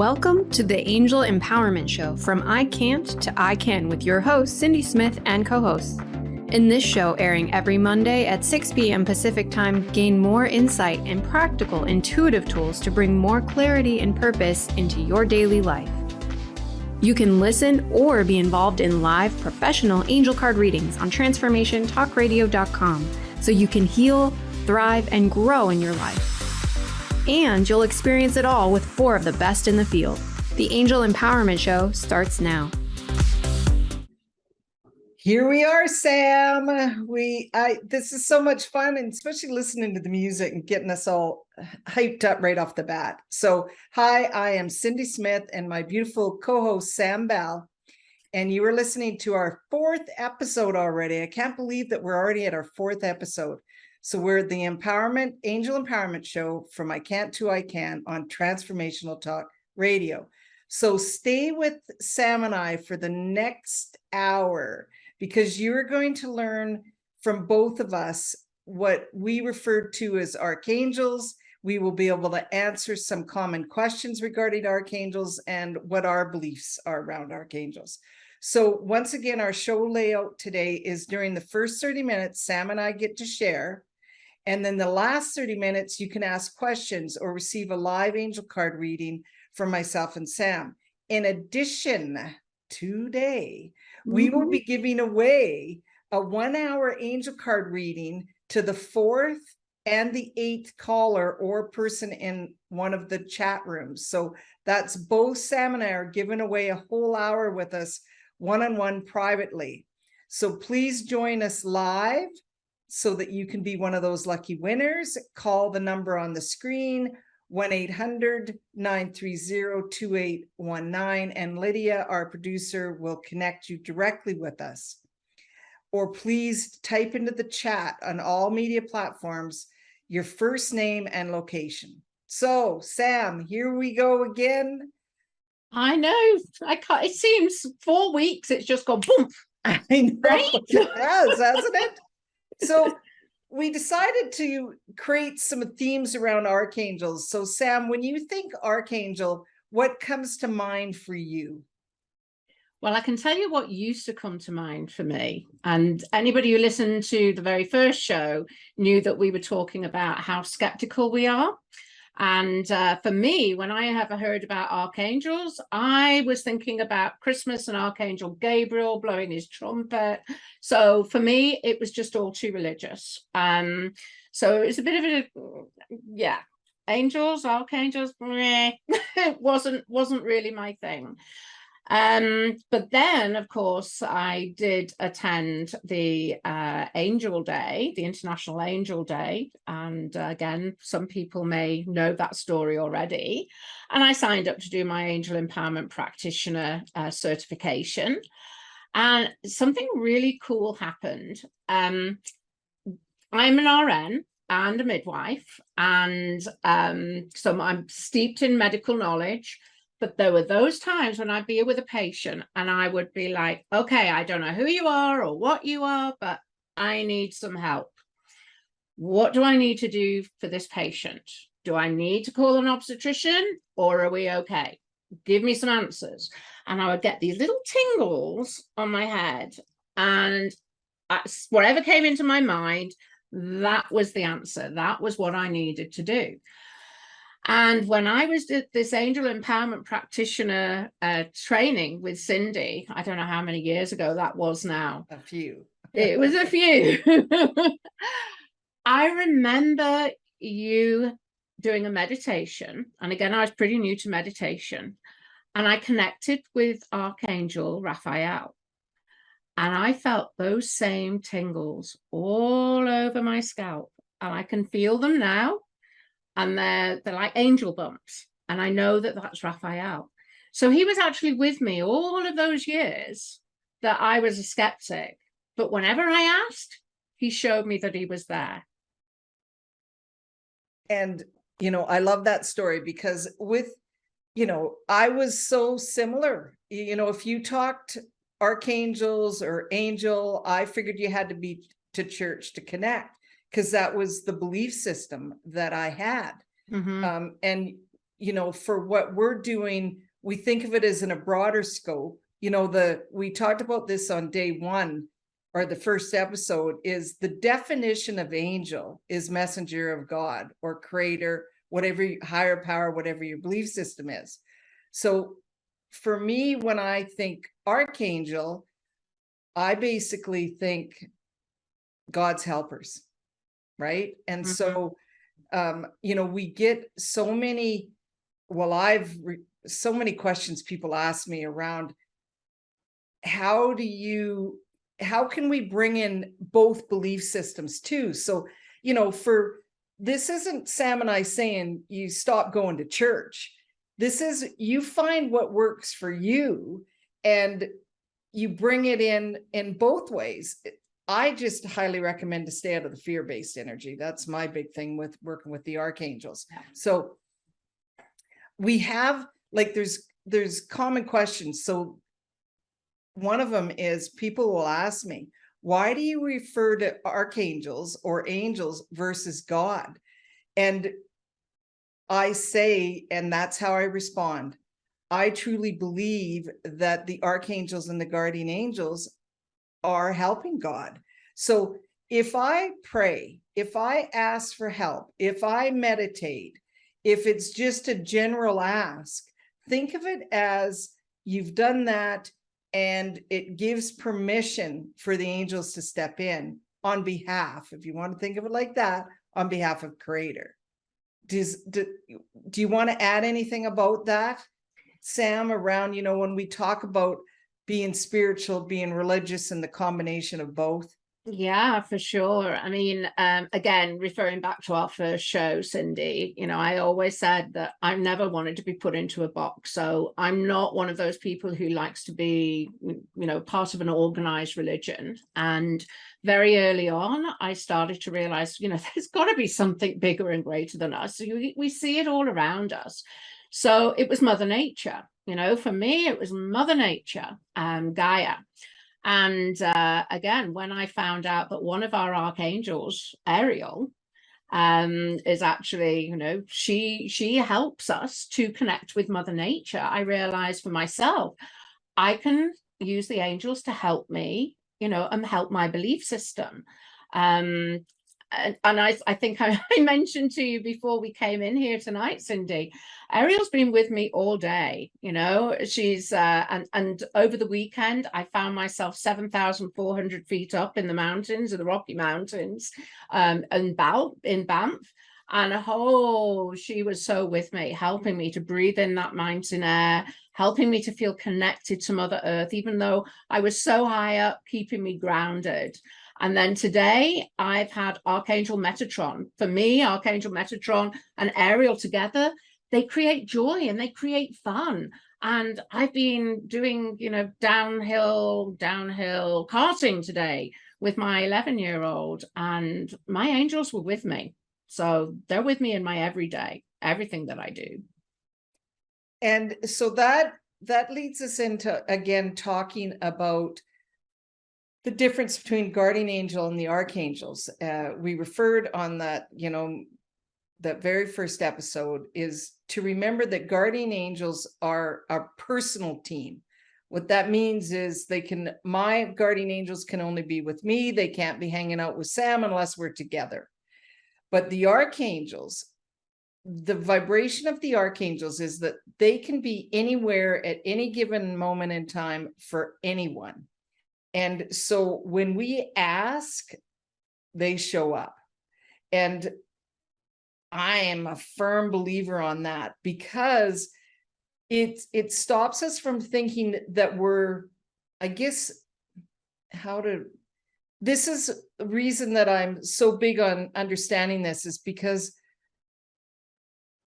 Welcome to the Angel Empowerment Show from I Can't to I Can with your host, Cindy Smith, and co-hosts. In this show, airing every Monday at 6 p.m. Pacific Time, gain more insight and practical, intuitive tools to bring more clarity and purpose into your daily life. You can listen or be involved in live professional angel card readings on transformationtalkradio.com so you can heal, thrive, and grow in your life. And you'll experience it all with 4 of the best in the field. The Angel Empowerment Show starts now. Here we are, Sam. This is so much fun, and especially listening to the music and getting us all hyped up right off the bat. So, hi, I am Cindy Smith and my beautiful co-host, Sam Bell. And you are listening to our 4th episode already. I can't believe that we're already at our 4th episode. So we're the Angel Empowerment Show from I Can't to I Can on Transformational Talk Radio. So stay with Sam and I for the next hour, because you're going to learn from both of us what we refer to as archangels. We will be able to answer some common questions regarding archangels and what our beliefs are around archangels. So once again, our show layout today is during the first 30 minutes, Sam and I get to share. And then the last 30 minutes, you can ask questions or receive a live angel card reading from myself and Sam. In addition, today, we will be giving away a 1-hour angel card reading to the 4th and the 8th caller or person in one of the chat rooms. So that's both Sam and I are giving away a whole hour with us one-on-one privately. So please join us live so that you can be one of those lucky winners. Call the number on the screen, 1-800-930-2819, and Lydia, our producer, will connect you directly with us. Or please type into the chat on all media platforms your first name and location. So, Sam, here we go again. I know. I can't. It seems 4 weeks. It's just gone boom. I know. Right? It has, hasn't it? So we decided to create some themes around archangels. So Sam, when you think archangel, what comes to mind for you? Well, I can tell you what used to come to mind for me. And anybody who listened to the very first show knew that we were talking about how skeptical we are. And for me, when I ever heard about archangels, I was thinking about Christmas and Archangel Gabriel blowing his trumpet. So for me, it was just all too religious. So it was a bit of angels, archangels, it wasn't really my thing. But then, of course, I did attend the Angel Day, the International Angel Day. And again, some people may know that story already. And I signed up to do my Angel Empowerment Practitioner certification. And something really cool happened. I'm an RN and a midwife. And so I'm steeped in medical knowledge. But there were those times when I'd be with a patient and I would be like, okay, I don't know who you are or what you are, but I need some help. What do I need to do for this patient? Do I need to call an obstetrician or are we okay? Give me some answers. And I would get these little tingles on my head, and whatever came into my mind, that was the answer. That was what I needed to do. And when I was at this Angel Empowerment Practitioner training with Cindy, I don't know how many years ago that was now. A few. It was a few. I remember you doing a meditation. And again, I was pretty new to meditation. And I connected with Archangel Raphael. And I felt those same tingles all over my scalp. And I can feel them now. And they're like angel bumps. And I know that that's Raphael. So he was actually with me all of those years that I was a skeptic. But whenever I asked, he showed me that he was there. And, I love that story because I was so similar. If you talked archangels or angel, I figured you had to be to church to connect, because that was the belief system that I had. And for what we're doing, we think of it as in a broader scope. We talked about this on day one, or the first episode, is the definition of angel is messenger of God or creator, whatever higher power, whatever your belief system is. So for me, when I think archangel, I basically think God's helpers, right? And so, we get so many, so many questions people ask me around, how can we bring in both belief systems too? So, this isn't Sam and I saying you stop going to church. This is, you find what works for you and you bring it in both ways. I just highly recommend to stay out of the fear-based energy. That's my big thing with working with the archangels. So we have, there's common questions. So one of them is, people will ask me, why do you refer to archangels or angels versus God? And I say, and that's how I respond, I truly believe that the archangels and the guardian angels are helping God. So if I pray, if I ask for help, if I meditate, if it's just a general ask, think of it as you've done that, and it gives permission for the angels to step in on behalf, if you want to think of it like that, on behalf of Creator. Do you want to add anything about that, Sam, around, when we talk about being spiritual, being religious, and the combination of both? Yeah, for sure. I mean, again, referring back to our first show, Cindy, I always said that I've never wanted to be put into a box. So I'm not one of those people who likes to be, part of an organized religion. And very early on, I started to realize, there's got to be something bigger and greater than us. So we see it all around us. So it was Mother Nature. For me, it was Mother Nature, Gaia. And again, when I found out that one of our archangels, Ariel, is actually, she helps us to connect with Mother Nature, I realized for myself, I can use the angels to help me, and help my belief system. And I think I mentioned to you before we came in here tonight, Cindy, Ariel's been with me all day. She's and over the weekend I found myself 7,400 feet up in the mountains of the Rocky Mountains, in Banff. And she was so with me, helping me to breathe in that mountain air, helping me to feel connected to Mother Earth, even though I was so high up, keeping me grounded. And then today I've had Archangel Metatron. For me, Archangel Metatron and Ariel together, they create joy and they create fun. And I've been doing, downhill karting today with my 11-year-old, and my angels were with me. So they're with me in my everyday, everything that I do. And so that leads us into, again, talking about the difference between guardian angel and the archangels. We referred on that, that very first episode, is to remember that guardian angels are a personal team. What that means is my guardian angels can only be with me. They can't be hanging out with Sam unless we're together. But the archangels, the vibration of the archangels is that they can be anywhere at any given moment in time for anyone. And so when we ask, they show up. And I am a firm believer on that, because it stops us from thinking that we're, this is the reason that I'm so big on understanding this, is because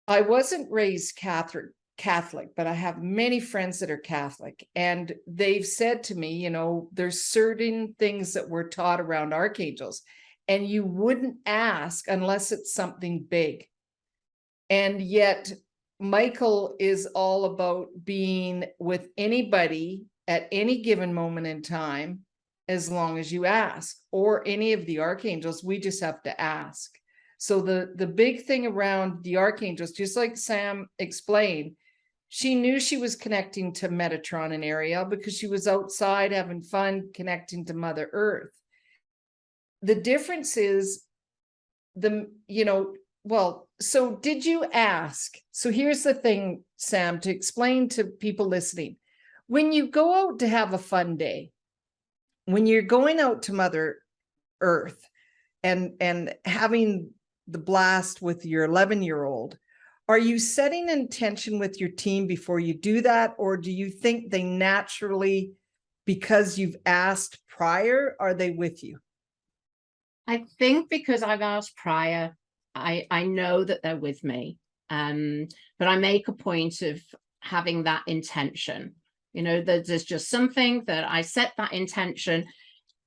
I wasn't raised Catholic, but I have many friends that are Catholic, and they've said to me, there's certain things that we're taught around archangels, and you wouldn't ask unless it's something big. And yet Michael is all about being with anybody at any given moment in time, as long as you ask, or any of the archangels. We just have to ask. So the big thing around the archangels, just like Sam explained, she knew she was connecting to Metatron and Ariel because she was outside having fun, connecting to Mother Earth. The difference is so did you ask? So here's the thing, Sam, to explain to people listening. When you go out to have a fun day, when you're going out to Mother Earth and having the blast with your 11-year-old, are you setting intention with your team before you do that? Or do you think they naturally, because you've asked prior, are they with you? I think because I've asked prior, I know that they're with me. But I make a point of having that intention. There's just something that I set that intention.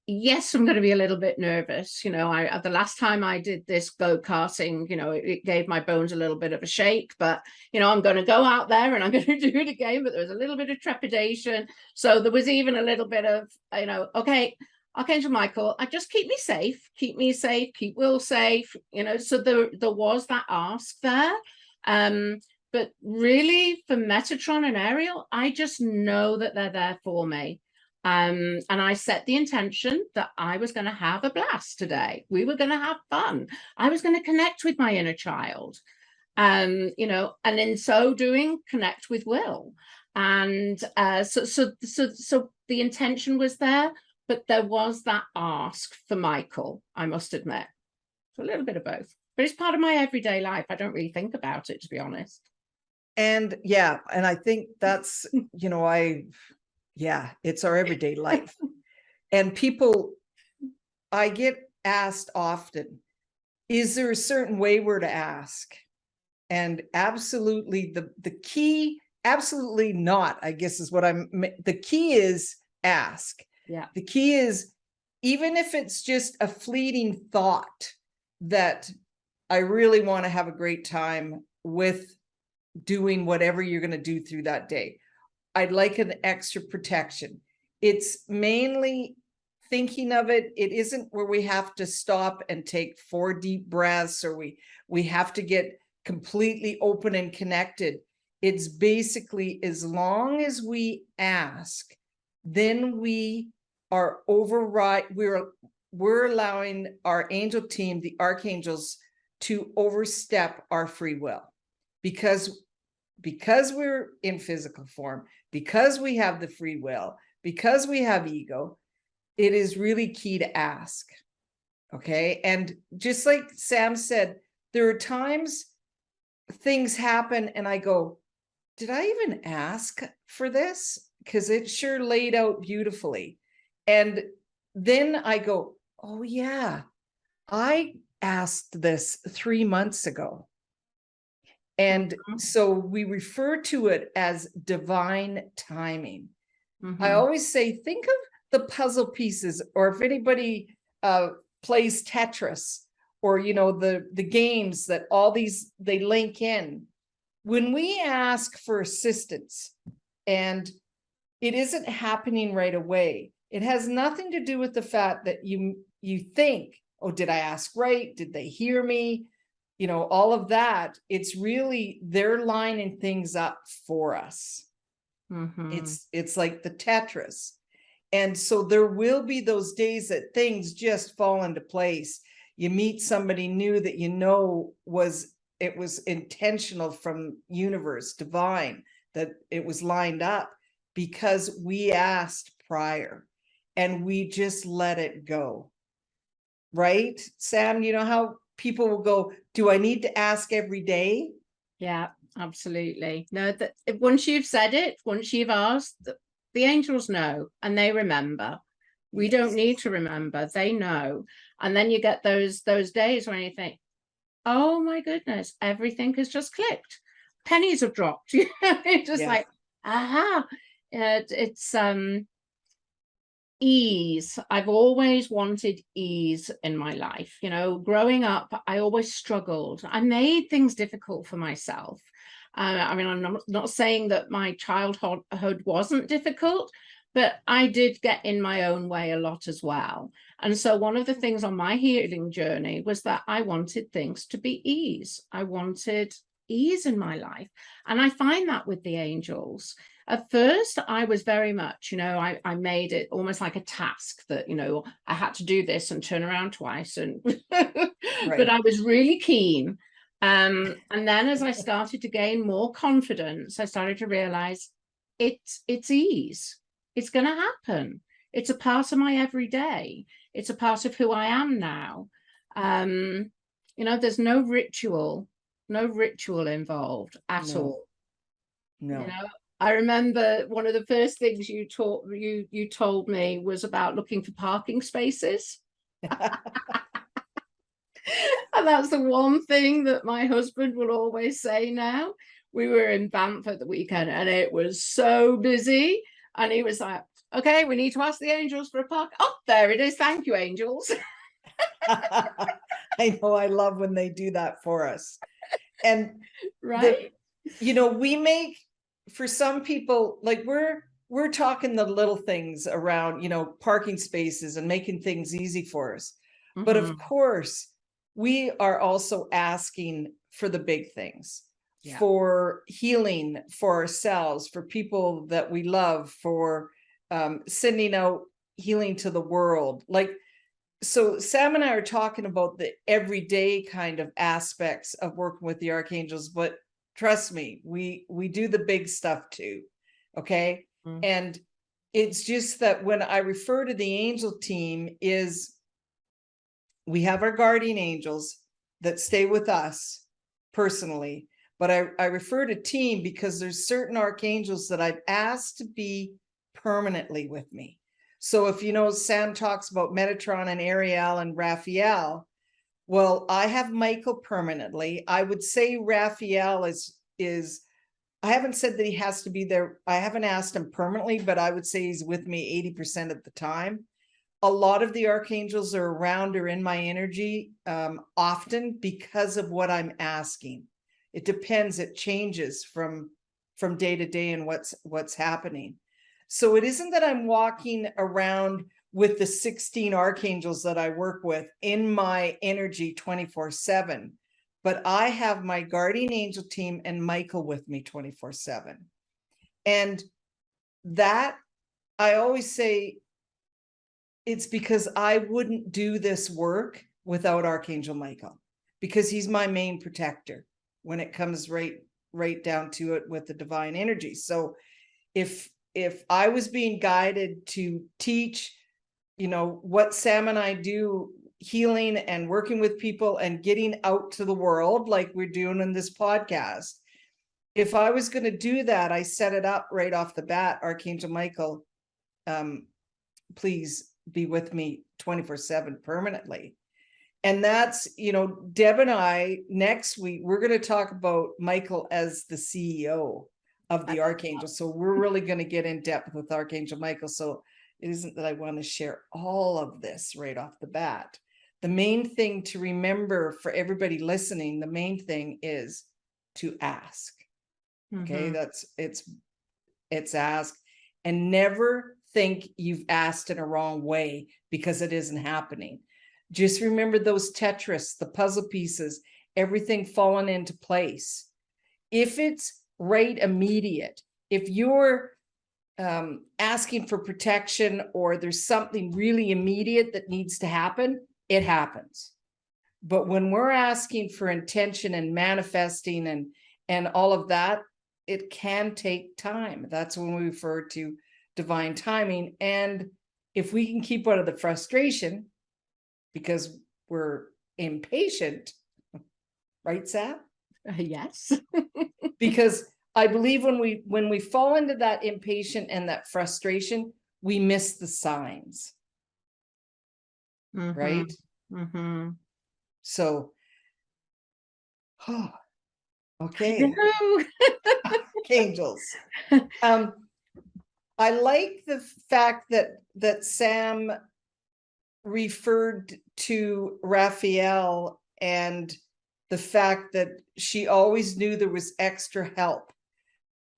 Yes, I'm going to be a little bit nervous. The last time I did this go-karting, it gave my bones a little bit of a shake, but, I'm going to go out there and I'm going to do it again. But there was a little bit of trepidation. So there was even a little bit of, okay, Archangel Michael, just keep me safe, keep Will safe, so there was that ask there. But really for Metatron and Ariel, I just know that they're there for me. And I set the intention that I was going to have a blast today. We were going to have fun. I was going to connect with my inner child, and in so doing, connect with Will. And so the intention was there, but there was that ask for Michael, I must admit. So a little bit of both, but it's part of my everyday life. I don't really think about it, to be honest. And yeah, and I think that's, it's our everyday life. And I get asked often, is there a certain way we're to ask? And absolutely, the key, absolutely not, I guess is what the key is ask. Yeah. The key is, even if it's just a fleeting thought that I really want to have a great time with doing whatever you're going to do through that day, I'd like an extra protection. It's mainly thinking of it. It isn't where we have to stop and take 4 deep breaths, or we have to get completely open and connected. It's basically, as long as we ask, then we are we're allowing our angel team, the archangels, to overstep our free will, because we're in physical form, because we have the free will, because we have ego. It is really key to ask. Okay. And just like Sam said, there are times things happen and I go, did I even ask for this? Because it sure laid out beautifully. And then I go, oh yeah, I asked this 3 months ago. And so we refer to it as divine timing. I always say, think of the puzzle pieces, or if anybody plays Tetris, or the games that all these, they link in. When we ask for assistance and it isn't happening right away, it has nothing to do with the fact that you think, oh, did I ask right? Did they hear me? All of that. It's really, they're lining things up for us. It's like the Tetris. And so there will be those days that things just fall into place. You meet somebody new that it was intentional from universe, divine, that it was lined up because we asked prior and we just let it go. Right, Sam? You know how people will go, do I need to ask every day? Yeah, absolutely. No, that once you've said it, once you've asked, the angels know and they remember. We don't need to remember, they know. And then you get those days when you think, oh my goodness, everything has just clicked. Pennies have dropped. It's just like, aha. It's ease. I've always wanted ease in my life. Growing up, I always struggled. I made things difficult for myself. I'm not saying that my childhood wasn't difficult, but I did get in my own way a lot as well. And so one of the things on my healing journey was that I wanted things to be ease. I wanted ease in my life. And I find that with the angels. At first, I was very much, I made it almost like a task that, I had to do this and turn around twice. And but I was really keen. And then as I started to gain more confidence, I started to realize it's ease. It's going to happen. It's a part of my everyday. It's a part of who I am now. There's no ritual involved at all. No. I remember one of the first things you told me was about looking for parking spaces. And that's the one thing that my husband will always say now. We were in Banff at the weekend and it was so busy. And he was like, okay, we need to ask the angels for a park. Oh, there it is. Thank you, angels. I know. I love when they do that for us. And right. We make, for some people, like we're talking the little things around, parking spaces and making things easy for us. Mm-hmm. But of course, we are also asking for the big things. Yeah. For healing for ourselves, for people that we love, for sending out healing to the world. So Sam and I are talking about the everyday kind of aspects of working with the archangels, but trust me, we do the big stuff too. Okay. Mm-hmm. And it's just that when I refer to the angel team is we have our guardian angels that stay with us personally. But I refer to team because there's certain archangels that I've asked to be permanently with me. So if Sam talks about Metatron and Ariel and Raphael, well, I have Michael permanently. I would say Raphael is I haven't said that he has to be there. I haven't asked him permanently, but I would say he's with me 80% of the time. A lot of the archangels are around or in my energy often because of what I'm asking. It depends. It changes from day to day and what's happening. So it isn't that I'm walking around with the 16 archangels that I work with in my energy 24/7, but I have my guardian angel team and Michael with me 24/7. And that I always say it's because I wouldn't do this work without Archangel Michael, because he's my main protector when it comes right down to it with the divine energy. So if I was being guided to teach, what Sam and I do, healing and working with people and getting out to the world like we're doing in this podcast, if I was going to do that, I set it up right off the bat, Archangel Michael, please be with me 24/7 permanently. And that's, Deb and I, next week, we're going to talk about Michael as the CEO of the Archangel. So we're really going to get in depth with Archangel Michael. So it isn't that I want to share all of this right off the bat. The main thing to remember for everybody listening, the main thing is to ask. Okay, it's ask, and never think you've asked in a wrong way because it isn't happening. Just remember those Tetris, the puzzle pieces, everything falling into place. If it's right immediate, if you're asking for protection or there's something really immediate that needs to happen, it happens. But when we're asking for intention and manifesting and all of that, it can take time. That's when we refer to divine timing. And if we can keep out of the frustration because we're impatient, right, Sam? Yes. Because I believe when we fall into that impatient and that frustration, we miss the signs. Right? Mm-hmm. So, okay. Archangels. I like the fact that Sam referred to Raphael and the fact that she always knew there was extra help.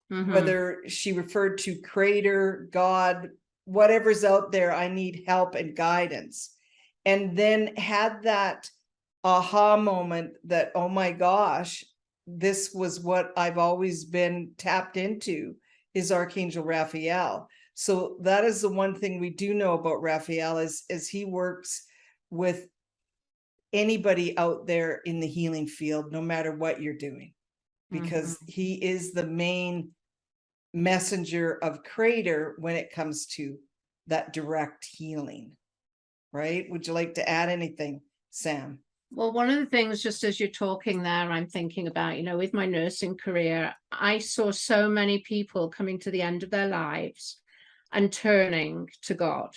Whether she referred to Creator, God, whatever's out there, I need help and guidance. And then had that aha moment that, oh my gosh, this was what I've always been tapped into, is Archangel Raphael. So that is the one thing we do know about Raphael, is he works with anybody out there in the healing field, no matter what you're doing, because he is the main messenger of creator when it comes to that direct healing. Right? Would you like to add anything, Sam? Well, one of the things, just as you're talking there, I'm thinking about, with my nursing career, I saw so many people coming to the end of their lives and turning to God,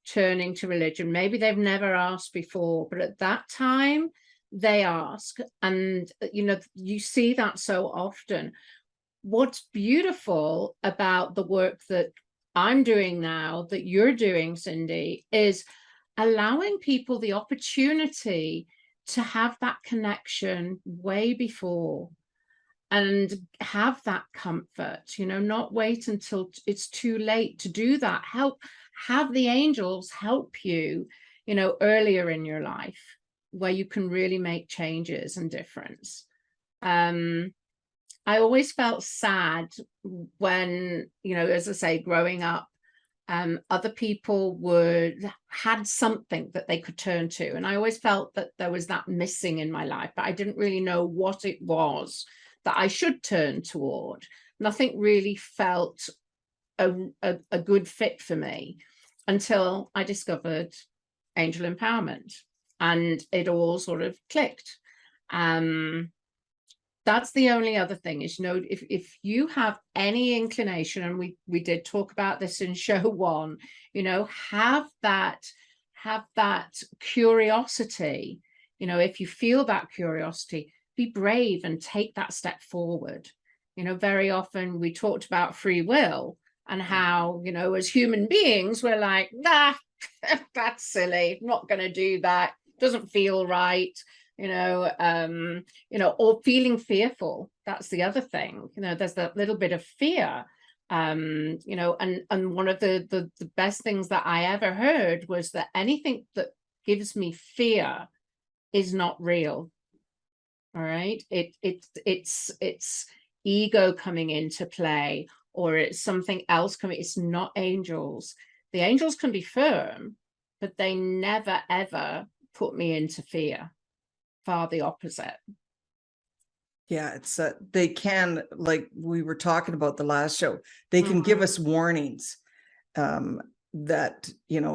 turning to religion. Maybe they've never asked before, but at that time they ask. And, you see that so often. What's beautiful about the work that I'm doing now, that you're doing, Cindy, is allowing people the opportunity to have that connection way before and have that comfort, not wait until it's too late to do that. Have the angels help you, earlier in your life, where you can really make changes and difference. I always felt sad when, as I say, growing up, other people had something that they could turn to. And I always felt that there was that missing in my life, but I didn't really know what it was that I should turn toward. Nothing really felt a good fit for me until I discovered angel empowerment, and it all sort of clicked. That's the only other thing is, if you have any inclination, and we did talk about this in show 1, have that curiosity. If you feel that curiosity, be brave and take that step forward. Very often we talked about free will and how, as human beings, we're like, nah, that's silly. I'm not going to do that. Doesn't feel right. Or feeling fearful. That's the other thing. There's that little bit of fear. And one of the best things that I ever heard was that anything that gives me fear is not real. All right. It's ego coming into play, or it's something else coming. It's not angels. The angels can be firm, but they never, ever put me into fear. Far the opposite. Yeah, it's they can, like we were talking about the last show, they can give us warnings that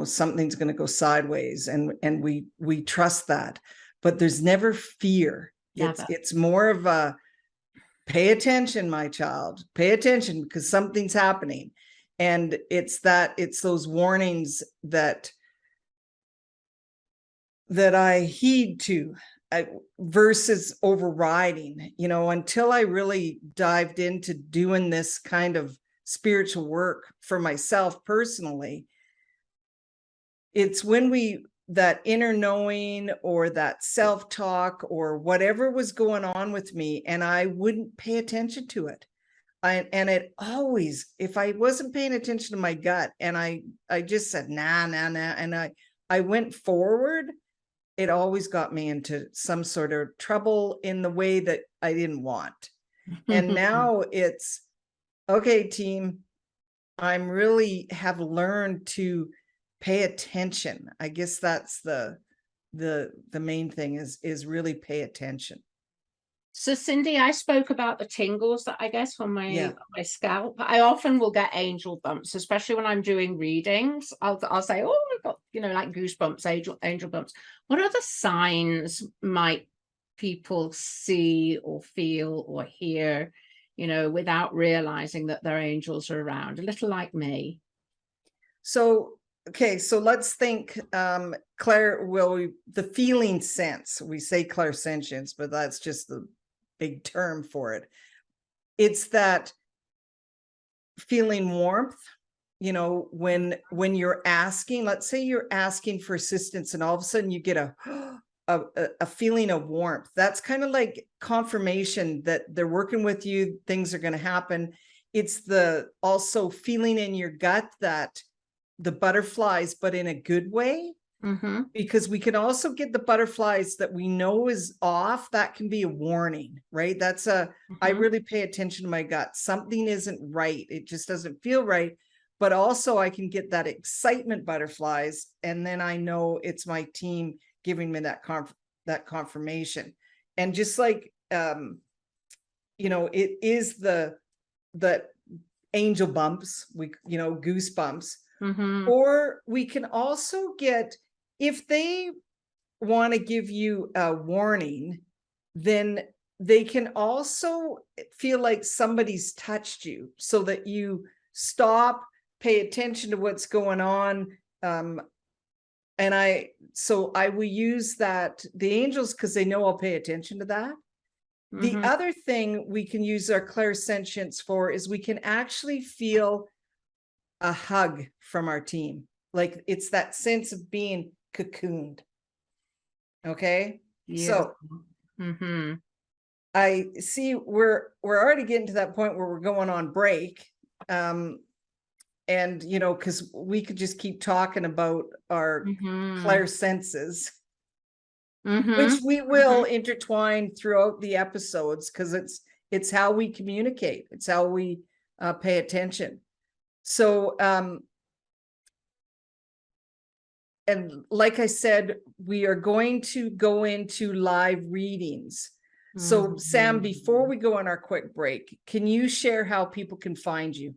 something's going to go sideways, and we trust that, but there's never fear. Never. It's more of a pay attention, my child, pay attention, because something's happening. And it's those warnings that I heed to. Versus overriding, until I really dived into doing this kind of spiritual work for myself personally. It's when that inner knowing, or that self-talk, or whatever was going on with me, and I wouldn't pay attention to it. And it always, if I wasn't paying attention to my gut, and I just said, nah, and I went forward, it always got me into some sort of trouble in the way that I didn't want. And now it's, okay, team, I'm really have learned to pay attention. I guess that's the main thing is really pay attention. So Cindy, I spoke about the tingles that I guess on my scalp. I often will get angel bumps, especially when I'm doing readings. I'll say, oh, I've got, like goosebumps, angel bumps. What other signs might people see or feel or hear, without realizing that their angels are around? A little like me. So, okay, so let's think, Claire, the feeling sense, we say clairsentience, but that's just the big term for it. It's that feeling warmth, when you're asking, let's say you're asking for assistance, and all of a sudden you get a feeling of warmth. That's kind of like confirmation that they're working with you, things are going to happen. It's the also feeling in your gut that the butterflies, but in a good way. Because we can also get the butterflies that we know is off. That can be a warning, right? That's I really pay attention to my gut. Something isn't right. It just doesn't feel right. But also I can get that excitement butterflies. And then I know it's my team giving me that confirmation. And just like, it is the angel bumps, goosebumps, or we can also get, if they want to give you a warning, then they can also feel like somebody's touched you, so that you stop, pay attention to what's going on. And I will use that, the angels, because they know I'll pay attention to that. The other thing we can use our clairsentience for is we can actually feel a hug from our team. Like, it's that sense of being cocooned. Okay. Yeah. So I see we're already getting to that point where we're going on break. And, because we could just keep talking about our clairsenses, which we will intertwine throughout the episodes, because it's how we communicate. It's how we pay attention. So, and like I said, we are going to go into live readings. So Sam, before we go on our quick break, can you share how people can find you?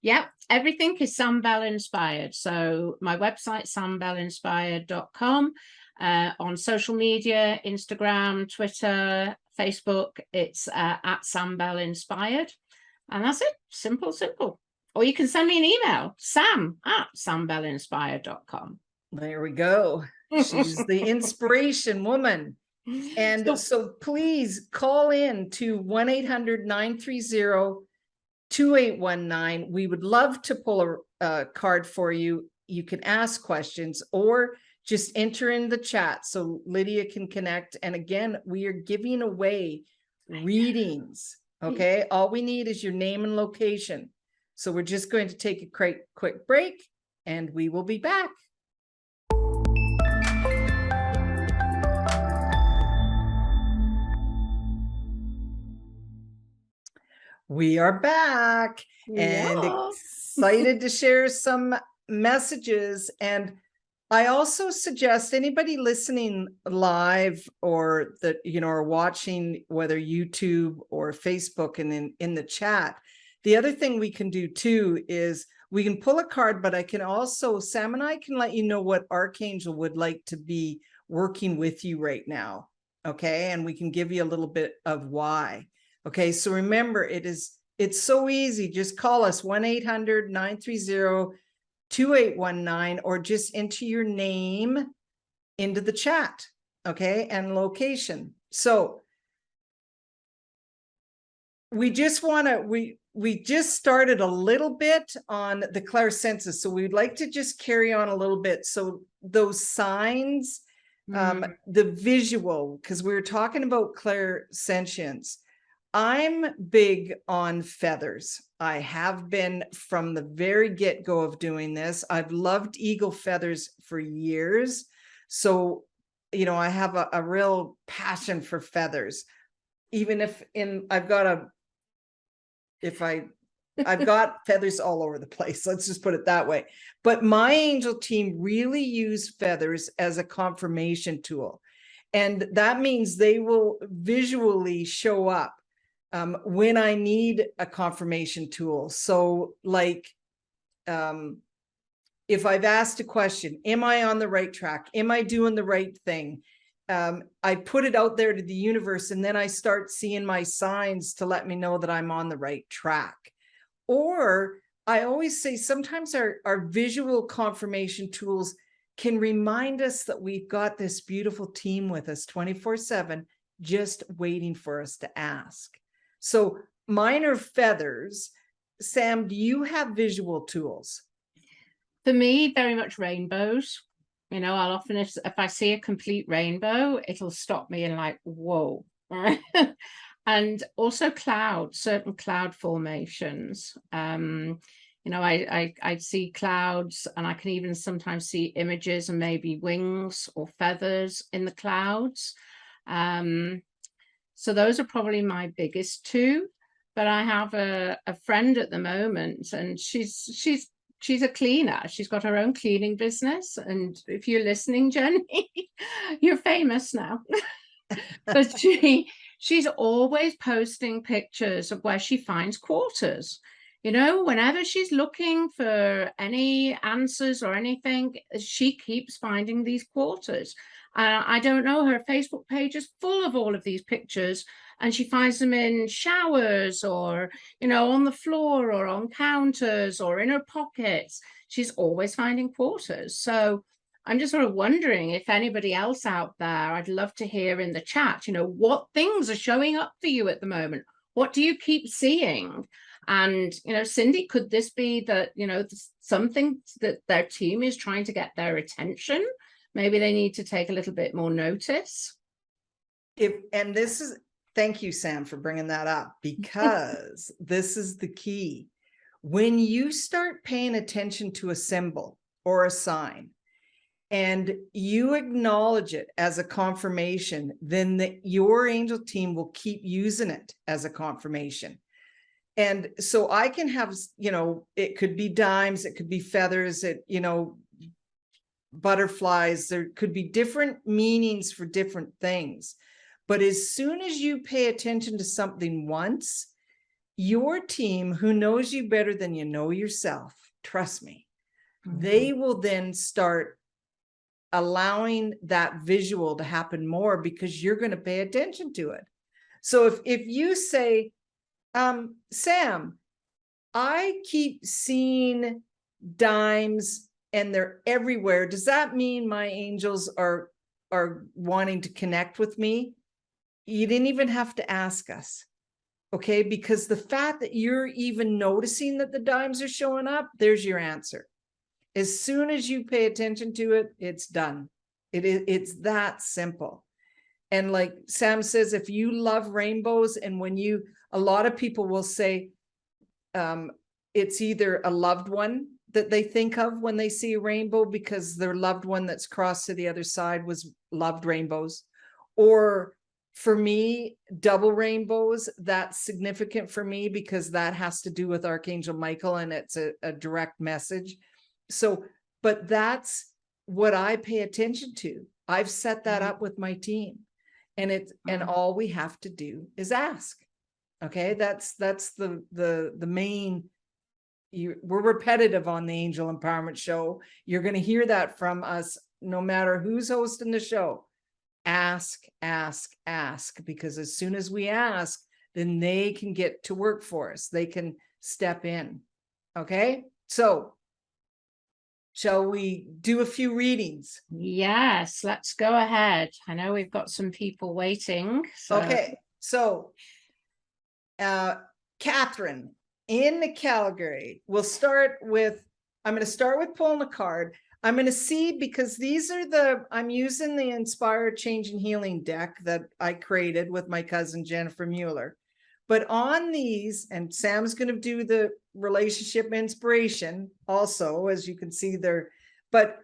Yeah, everything is Sam Bell inspired. So my website, sambellinspired.com. On social media, Instagram, Twitter, Facebook, it's at Sam Bell Inspired. And that's it. Simple. Or you can send me an email, sam@sambellinspired.com. There we go. She's the inspiration woman. And so please call in to 1-800-930-2819. We would love to pull a card for you. You can ask questions or just enter in the chat so Lydia can connect. And again, we are giving away readings. Okay. All we need is your name and location. So we're just going to take a quick break and we will be back. We are back and excited to share some messages. And I also suggest anybody listening live or that, are watching, whether YouTube or Facebook and in the chat. The other thing we can do too is we can pull a card, but I can also, Sam and I can let you know what Archangel would like to be working with you right now. Okay. And we can give you a little bit of why. Okay. So remember, it's so easy. Just call us 1-800-930-2819 or just enter your name into the chat. Okay. And location. So we just started a little bit on the clairsenses. So we'd like to just carry on a little bit. So those signs, the visual, because we were talking about clairsentience. I'm big on feathers. I have been from the very get-go of doing this. I've loved eagle feathers for years. So, I have a real passion for feathers. Even I've got feathers all over the place. Let's just put it that way. But my angel team really use feathers as a confirmation tool. And that means they will visually show up when I need a confirmation tool. So like, if I've asked a question, am I on the right track? Am I doing the right thing? I put it out there to the universe, and then I start seeing my signs to let me know that I'm on the right track. Or I always say sometimes our visual confirmation tools can remind us that we've got this beautiful team with us 24/7, just waiting for us to ask. So mine are feathers. Sam, do you have visual tools? For me, very much rainbows. I'll often, if I see a complete rainbow, it'll stop me and like, whoa. And also certain cloud formations. You know, I see clouds, and I can even sometimes see images and maybe wings or feathers in the clouds. So those are probably my biggest two. But I have a friend at the moment, and she's a cleaner. She's got her own cleaning business. And if you're listening, Jenny, you're famous now. But she's always posting pictures of where she finds quarters. You know, whenever she's looking for any answers or anything, she keeps finding these quarters. I don't know, her Facebook page is full of all of these pictures, and she finds them in showers, or, you know, on the floor, or on counters, or in her pockets. She's always finding quarters. So I'm just sort of wondering if anybody else out there, I'd love to hear in the chat, you know, what things are showing up for you at the moment? What do you keep seeing? And, you know, Cindy, could this be that, you know, something that their team is trying to get their attention? Maybe they need to take a little bit more notice. Thank you, Sam, for bringing that up, because this is the key. When you start paying attention to a symbol or a sign, and you acknowledge it as a confirmation, then your angel team will keep using it as a confirmation. And so I can have, you know, it could be dimes, it could be feathers, butterflies, there could be different meanings for different things. But as soon as you pay attention to something once, your team, who knows you better than you know yourself, trust me, they will then start allowing that visual to happen more, because you're going to pay attention to it. So if you say, Sam, I keep seeing dimes and they're everywhere, does that mean my angels are wanting to connect with me? You didn't even have to ask us. Okay, because the fact that you're even noticing that the dimes are showing up, there's your answer. As soon as you pay attention to it, it's done. It's that simple. And like Sam says, if you love rainbows, and a lot of people will say, it's either a loved one that they think of when they see a rainbow, because their loved one that's crossed to the other side loved rainbows. Or for me, double rainbows, that's significant for me, because that has to do with Archangel Michael, and it's a direct message. So, but that's what I pay attention to. I've set that up with my team, and all we have to do is ask. Okay, that's the main. We're repetitive on the Angel Empowerment Show. You're going to hear that from us, no matter who's hosting the show. Ask, ask, ask, because as soon as we ask, then they can get to work for us. They can step in. Okay, so shall we do a few readings? Yes, let's go ahead. I know we've got some people waiting. So. Okay, so Catherine in Calgary, I'm going to start with pulling a card. I'm going to see, because I'm using the Inspire, Change and Healing deck that I created with my cousin Jennifer Mueller. But on these, and Sam's going to do the relationship inspiration also, as you can see there. But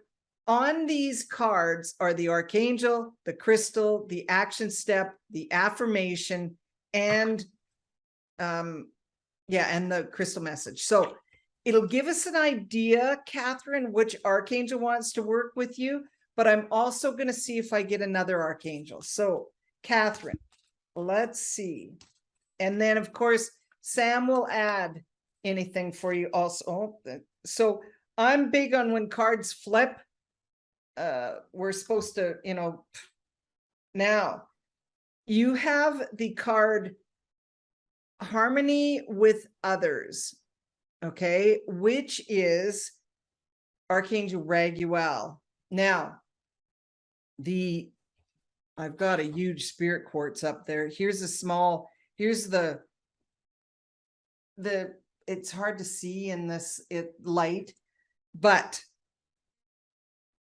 on these cards are the Archangel, the crystal, the action step, the affirmation, and and the crystal message. So it'll give us an idea, Catherine, which Archangel wants to work with you. But I'm also going to see if I get another Archangel. So Catherine, let's see. And then, of course, Sam will add anything for you also. So I'm big on when cards flip. We're supposed to, now you have the card Harmony with Others, okay, which is Archangel Raguel. Now, I've got a huge spirit quartz up there. Here's the it's hard to see in this light, but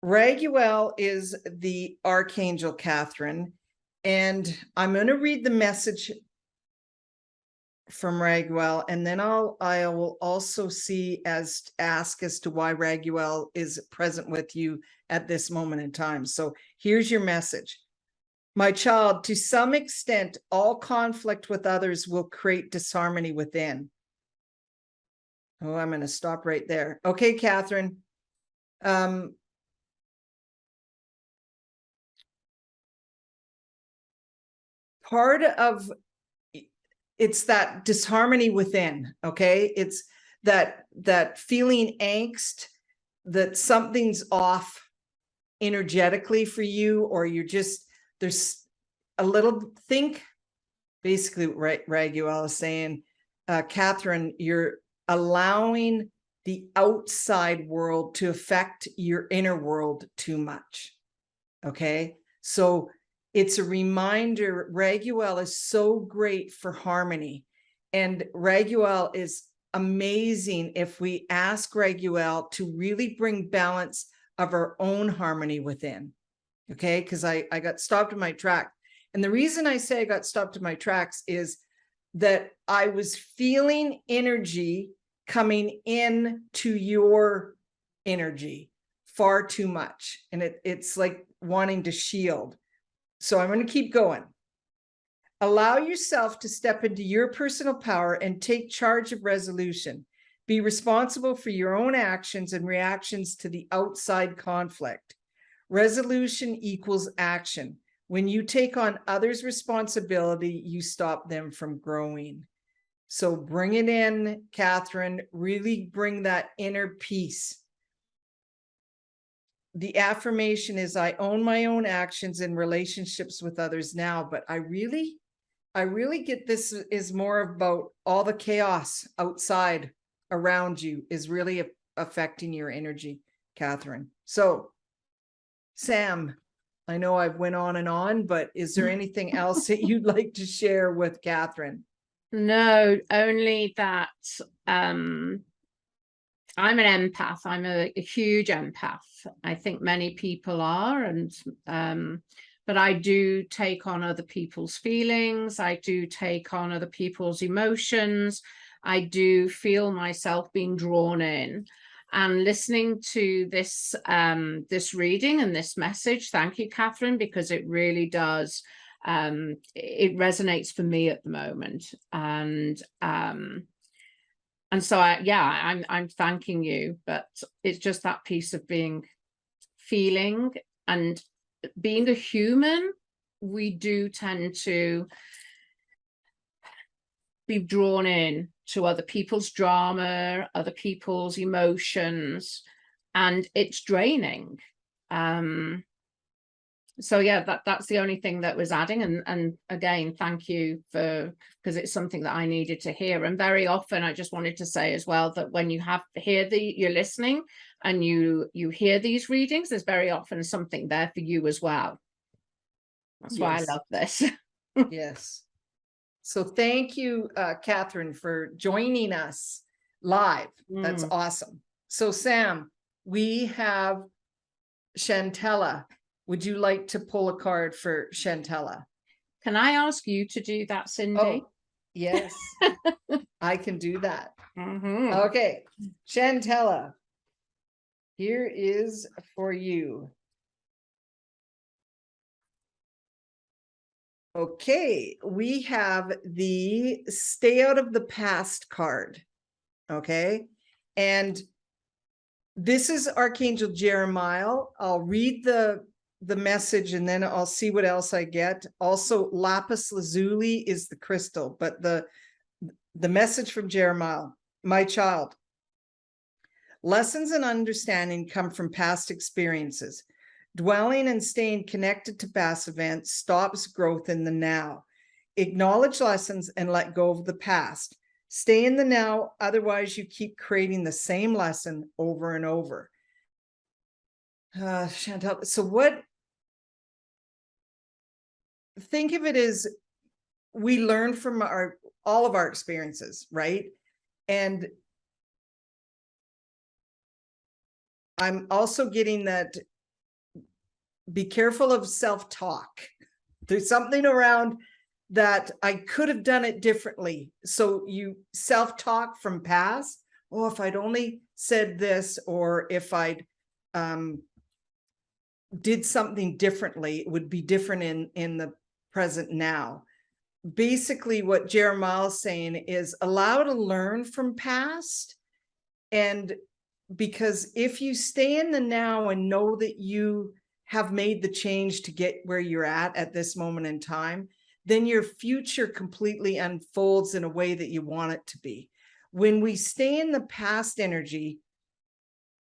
Raguel is the Archangel, Catherine, and I'm going to read the message from Raguel, and then I will also ask as to why Raguel is present with you at this moment in time. So here's your message. My child, to some extent, all conflict with others will create disharmony within. Oh, I'm going to stop right there. Okay, Catherine. Part of it's that disharmony within, okay? It's that feeling angst that something's off energetically for you, or you're just, there's a little, think basically what Raguel is saying, Catherine, you're allowing the outside world to affect your inner world too much, okay? So it's a reminder, Raguel is so great for harmony, and Raguel is amazing if we ask Raguel to really bring balance of our own harmony within, okay? Because I got stopped in my track. And the reason I say I got stopped in my tracks is that I was feeling energy coming in to your energy far too much. And it's like wanting to shield. So I'm going to keep going. Allow yourself to step into your personal power and take charge of resolution. Be responsible for your own actions and reactions to the outside conflict. Resolution equals action. When you take on others' responsibility, you stop them from growing. So bring it in, Catherine. Really bring that inner peace. The affirmation is, I own my own actions and relationships with others now, but I really get this is more about all the chaos outside around you is really affecting your energy, Catherine. So, Sam, I know I've went on and on, but is there anything else that you'd like to share with Catherine? No, only that I'm an empath. I'm a huge empath. I think many people are, and but I do take on other people's feelings. I do take on other people's emotions. I do feel myself being drawn in. And listening to this this reading and this message, thank you, Catherine, because it really does. It resonates for me at the moment, and so I'm thanking you. But it's just that piece of feeling and being a human. We do tend to be drawn in to other people's drama, other people's emotions, and it's draining. So yeah, that's the only thing that was adding. And again, thank you because it's something that I needed to hear. And very often I just wanted to say as well that when you you're listening and you hear these readings, there's very often something there for you as well. That's why I love this. Yes. So thank you, Catherine, for joining us live. That's awesome. So Sam, we have Chantella. Would you like to pull a card for Chantella? Can I ask you to do that, Cindy? Oh, yes, I can do that. Okay, Chantella, here is for you. Okay, we have the Stay Out of the Past card. Okay, and this is Archangel Jeremiah. I'll read the message and then I'll see what else I get. Also, lapis lazuli is the crystal, but the message from Jeremiah: my child, lessons and understanding come from past experiences. Dwelling and staying connected to past events stops growth in the now. Acknowledge lessons and let go of the past. Stay in the now, otherwise you keep creating the same lesson over and over. Chantal, so think of it as we learn from all of our experiences, right? And I'm also getting that be careful of self-talk. There's something around that I could have done it differently. So you self-talk from past. Oh, if I'd only said this, or if I'd did something differently, it would be different in the present now. Basically, what Jeremiah is saying is allow to learn from past. And because if you stay in the now and know that you have made the change to get where you're at this moment in time, then your future completely unfolds in a way that you want it to be. When we stay in the past energy,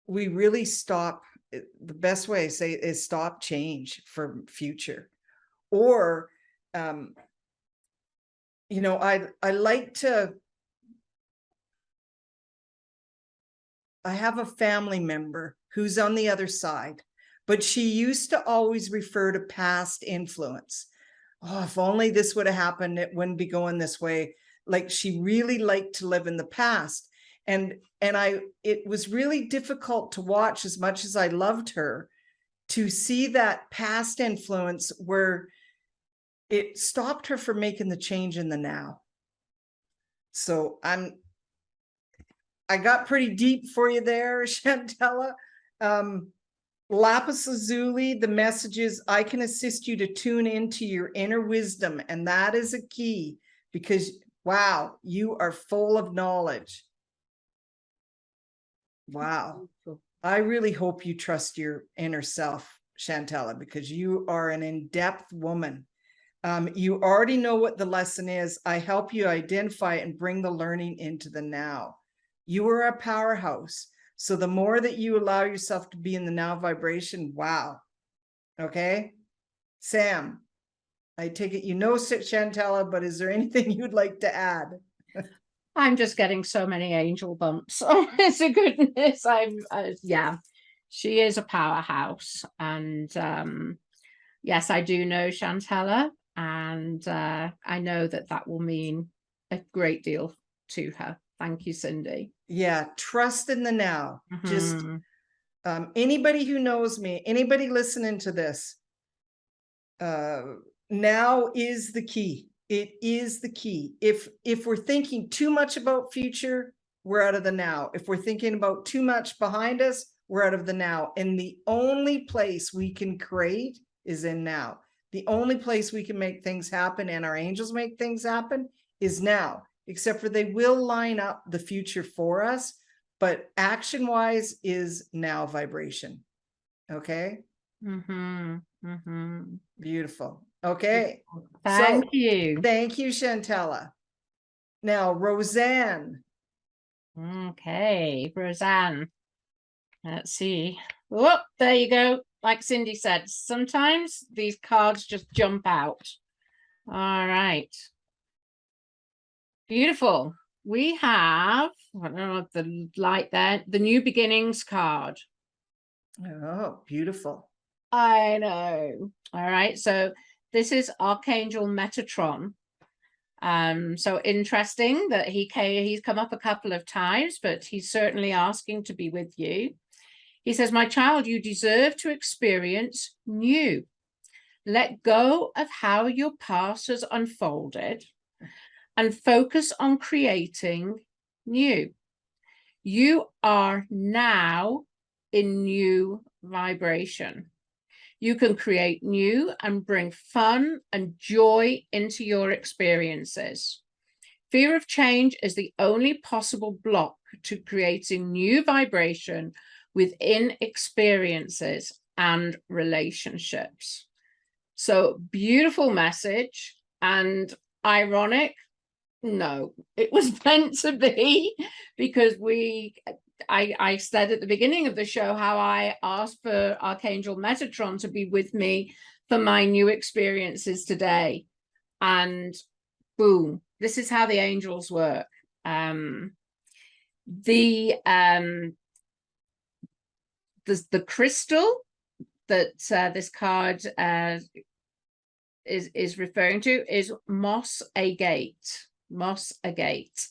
we really stop. The best way I say it is stop change for future. Or, you know, I like to, I have a family member who's on the other side, but she used to always refer to past influence. Oh, if only this would have happened, it wouldn't be going this way. Like she really liked to live in the past. And it was really difficult to watch, as much as I loved her, to see that past influence where it stopped her from making the change in the now. So I got pretty deep for you there, Chantella. Lapis Lazuli, the message is, I can assist you to tune into your inner wisdom. And that is a key, because, wow, you are full of knowledge. Wow. I really hope you trust your inner self, Chantella, because you are an in-depth woman. You already know what the lesson is. I help you identify and bring the learning into the now. You are a powerhouse. So the more that you allow yourself to be in the now vibration, wow. Okay. Sam, I take it you know Chantella, but is there anything you'd like to add? I'm just getting so many angel bumps. Oh, it's a goodness. Yeah, she is a powerhouse. And yes, I do know Chantella, and I know that will mean a great deal to her. Thank you, Cindy. Yeah, trust in the now. Just anybody who knows me, anybody listening to this, now is the key. It is the key. If we're thinking too much about future, we're out of the now. If we're thinking about too much behind us, we're out of the now. And the only place we can create is in now. The only place we can make things happen, and our angels make things happen, is now. Except for they will line up the future for us, but action wise is now vibration. Okay. Beautiful. Okay. Thank you. Thank you, Chantella. Now, Roseanne. Okay, Roseanne. Let's see. Oh, there you go. Like Cindy said, sometimes these cards just jump out. All right. Beautiful. We have, I don't know, the light there, the New Beginnings card. Oh, beautiful. I know. All right. So this is Archangel Metatron. So interesting that he's come up a couple of times, but he's certainly asking to be with you. He says, my child, you deserve to experience new. Let go of how your past has unfolded and focus on creating new. You are now in new vibration. You can create new and bring fun and joy into your experiences. Fear of change is the only possible block to creating new vibration within experiences and relationships. So beautiful message, and ironic. No, it was meant to be, because I said at the beginning of the show how I asked for Archangel Metatron to be with me for my new experiences today. And boom, this is how the angels work. The crystal that this card is referring to is moss agate. Moss agate.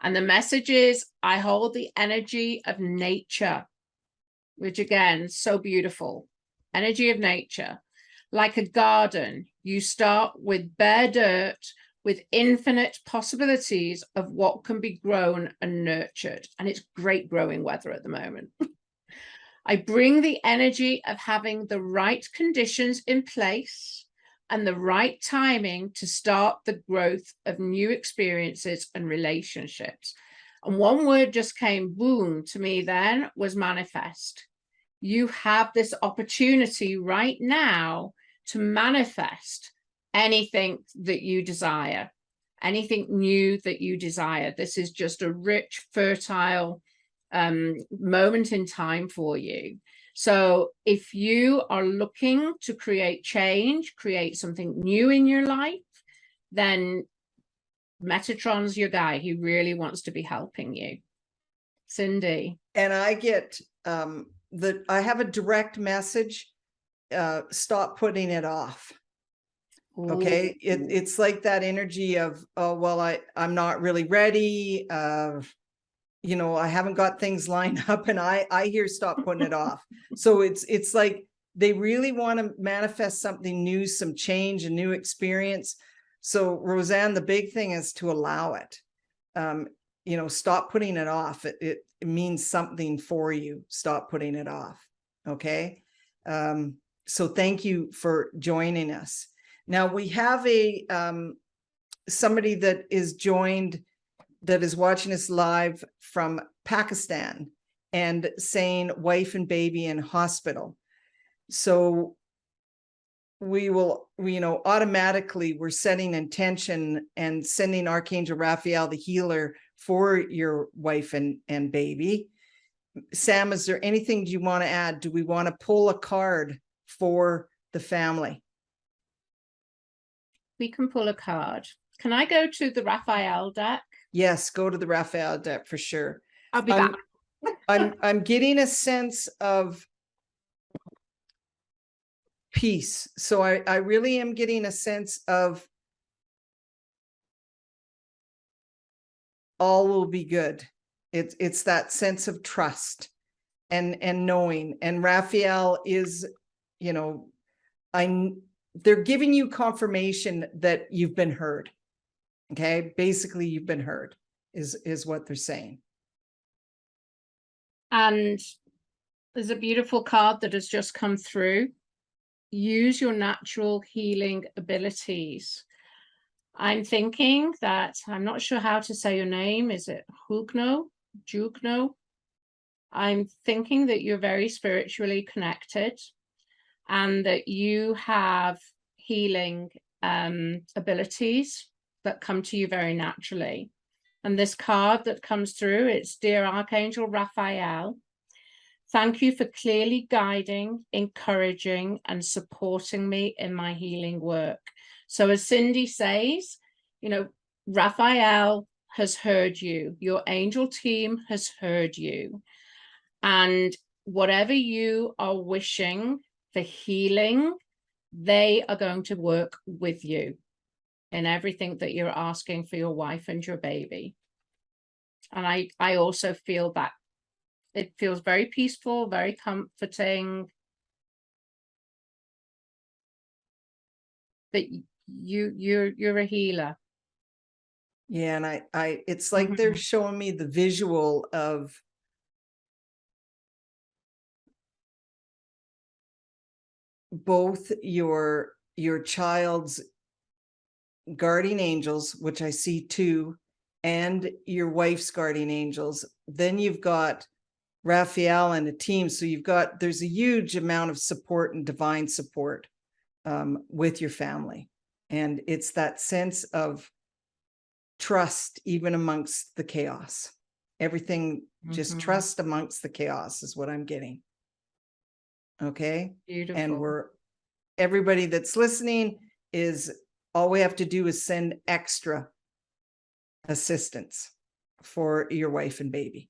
And the message is, I hold the energy of nature, which again, so beautiful. Energy of nature. Like a garden, You start with bare dirt, with infinite possibilities of what can be grown and nurtured. And it's great growing weather at the moment. I bring the energy of having the right conditions in place and the right timing to start the growth of new experiences and relationships. And one word just came boom to me then, was manifest. You have this opportunity right now to manifest anything that you desire, anything new that you desire. This is just a rich, fertile moment in time for you. So if you are looking to create change, create something new in your life, then Metatron's your guy. He really wants to be helping you. Cindy. And I get I have a direct message, stop putting it off. Okay. It's like that energy of, oh, well, I'm not really ready. You know, I haven't got things lined up, and I hear stop putting it off. So it's like they really want to manifest something new, some change, a new experience. So Roseanne, the big thing is to allow it. You know, stop putting it off. It means something for you. Stop putting it off. Okay. So thank you for joining us. Now we have a somebody that is joined, that is watching us live from Pakistan and saying wife and baby in hospital. So we will, you know, automatically we're setting intention and sending Archangel Raphael, the healer, for your wife and baby. Sam, is there anything you want to add? Do we want to pull a card for the family? We can pull a card. Can I go to the Raphael deck? Yes, go to the Raphael deck for sure. I'll be back. I'm getting a sense of peace. So I really am getting a sense of all will be good. It's that sense of trust and knowing. And Raphael is, you know, they're giving you confirmation that you've been heard. Okay, basically you've been heard is what they're saying. And there's a beautiful card that has just come through. Use your natural healing abilities. I'm thinking that, I'm not sure how to say your name. Is it Jugno? I'm thinking that you're very spiritually connected and that you have healing abilities that come to you very naturally. And this card that comes through, it's Dear Archangel Raphael, thank you for clearly guiding, encouraging, and supporting me in my healing work. So as Cindy says, you know, Raphael has heard you. Your angel team has heard you. And whatever you are wishing for healing, they are going to work with you in everything that you're asking for your wife and your baby. And I also feel that it feels very peaceful, very comforting, that you're a healer. Yeah, and I it's like they're showing me the visual of both your child's guardian angels, which I see two, and your wife's guardian angels. Then you've got Raphael and a team. So there's a huge amount of support and divine support with your family. And it's that sense of trust, even amongst the chaos. Everything, just trust amongst the chaos is what I'm getting. Okay. Beautiful. And everybody that's listening, all we have to do is send extra assistance for your wife and baby.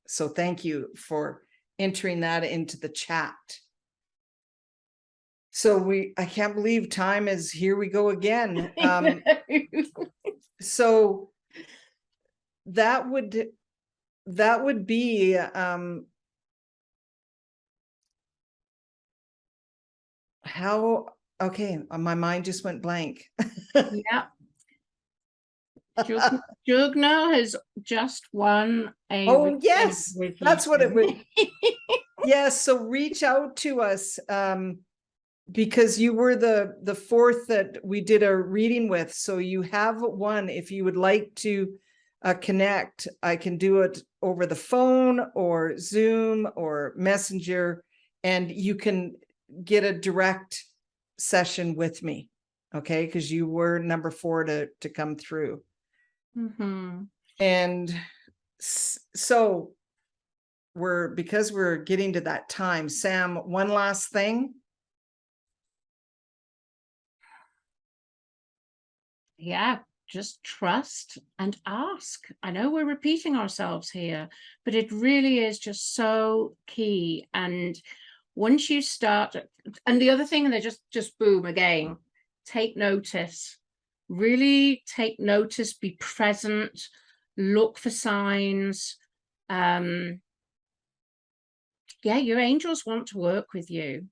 So thank you for entering that into the chat. So I can't believe time is, here we go again. So that would be how Okay, my mind just went blank. Yeah. Jugna has just won a Oh, yes, that's what it was. would. Yes, so reach out to us, because you were the fourth that we did a reading with. So you have one. If you would like to connect, I can do it over the phone or Zoom or Messenger, and you can get a direct session with me. Okay, because you were number 4 to come through. Mm-hmm. And so because we're getting to that time, Sam, one last thing. Yeah, just trust and ask. I know we're repeating ourselves here, but it really is just so key. And once you start, and the other thing, and they just boom again, take notice. Really take notice, be present, look for signs. Yeah, your angels want to work with you.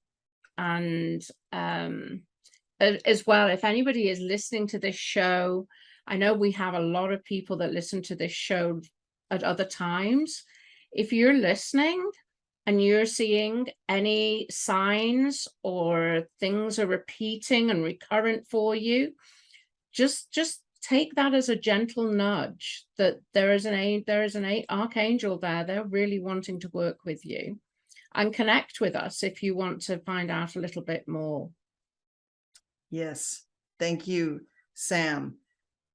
And as well, if anybody is listening to this show, I know we have a lot of people that listen to this show at other times. If you're listening and you're seeing any signs or things are repeating and recurrent for you, just take that as a gentle nudge that there is an archangel there. They're really wanting to work with you, and connect with us if you want to find out a little bit more. Yes, thank you, Sam.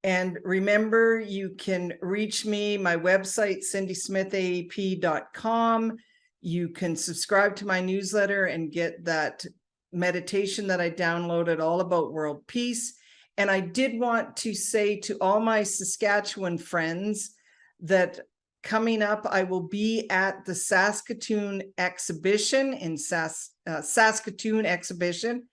And remember, you can reach me, my website, cindysmithaep.com. You can subscribe to my newsletter and get that meditation that I downloaded all about world peace. And I did want to say to all my Saskatchewan friends that coming up, I will be at the Saskatoon exhibition in Saskatoon exhibition,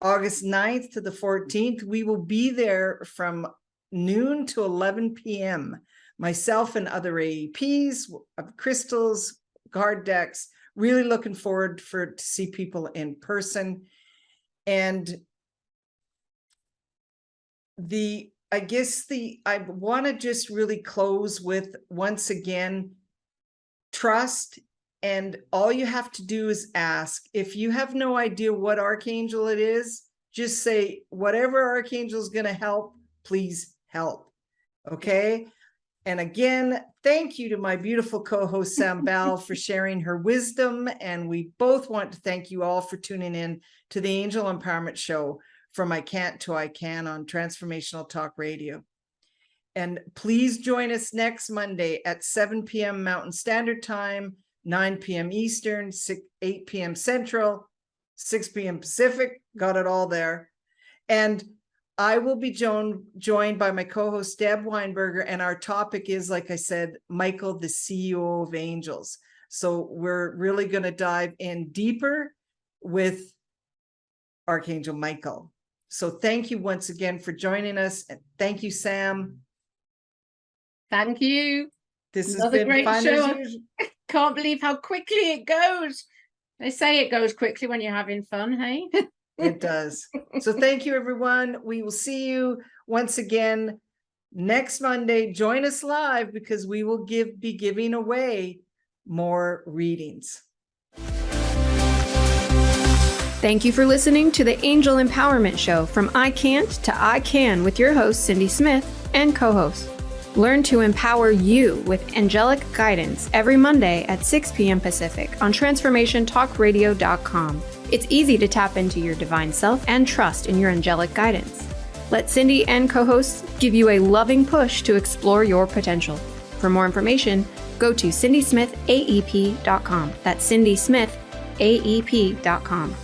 August 9th to the 14th. We will be there from noon to 11 p.m. Myself and other AEPs, crystals, card decks. Really looking forward to see people in person. And I want to just really close with, once again, trust. And all you have to do is ask. If you have no idea what archangel it is, just say, whatever archangel is going to help, please help. Okay. And again, thank you to my beautiful co-host, Sam Bell, for sharing her wisdom. And we both want to thank you all for tuning in to the Angel Empowerment Show, From I Can't to I Can, on Transformational Talk Radio. And please join us next Monday at 7 p.m. Mountain Standard Time, 9 p.m. Eastern, 8 p.m. Central, 6 p.m. Pacific. Got it all there. And I will be joined by my co-host, Deb Weinberger. And our topic is, like I said, Michael, the CEO of Angels. So we're really going to dive in deeper with Archangel Michael. So thank you once again for joining us. And thank you, Sam. Thank you. This Another has been great fun show. as usual. Can't believe how quickly it goes. They say it goes quickly when you're having fun, hey? It does. So thank you, everyone. We will see you once again next Monday. Join us live, because we will be giving away more readings. Thank you for listening to the Angel Empowerment Show, From I Can't to I Can, with your host, Cindy Smith, and co-host. Learn to empower you with angelic guidance every Monday at 6 p.m. Pacific on TransformationTalkRadio.com. It's easy to tap into your divine self and trust in your angelic guidance. Let Cindy and co-hosts give you a loving push to explore your potential. For more information, go to CindySmithAEP.com. That's CindySmithAEP.com.